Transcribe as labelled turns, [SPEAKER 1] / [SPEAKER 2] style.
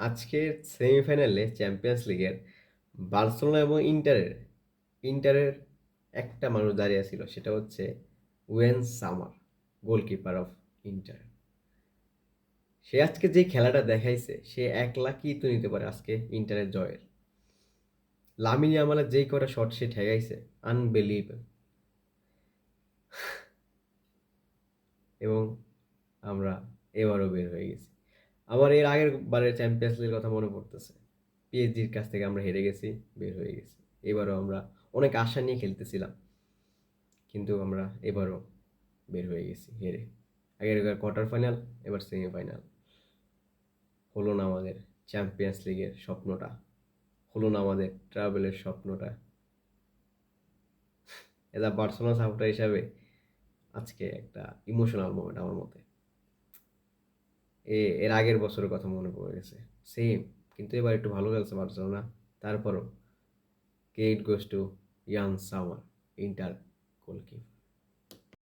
[SPEAKER 1] আজকের সেমিফাইনালে চ্যাম্পিয়ন্স লিগের বার্সেলোনা এবং ইন্টারের একটা মানুষ দাঁড়িয়ে ছিল, সেটা হচ্ছে Yann Sommer, goalkeeper of Inter. সে আজকে যে খেলাটা দেখাইছে, সে একলা কি তো নিতে পারে আজকে ইন্টারের জয়ের। লামিন ইয়ামালের যেই কটা শট সে ঠেকাইছে, আনবিলিভেবল। এবং আমরা এবারও বের হয়ে গেছি। আমার এর আগের বারের চ্যাম্পিয়ন্স লিগের কথা মনে পড়তেছে। পিএসজির কাছ থেকে আমরা হেরে গেছি, বের হয়ে গেছি। এবারও আমরা অনেক আশা নিয়ে খেলতেছিলাম, কিন্তু আমরা এবারও বের হয়ে গেছি হেরে। আগের এবার কোয়ার্টার ফাইনাল, এবার সেমিফাইনাল। হলো না আমাদের চ্যাম্পিয়ন্স লিগের স্বপ্নটা, হলো না আমাদের ট্রাভেলের স্বপ্নটা। এদা বার্সেলোনা সাপোর্টার হিসাবে আজকে একটা ইমোশনাল মোমেন্ট আমার মতে। এর আগের বছরের কথা মনে পড়ে গেছে, সেম। কিন্তু এবার একটু ভালো খেলছে বার্সেলোনা। তারপরও credit goes to Yann Sommer, Inter goalkeeper.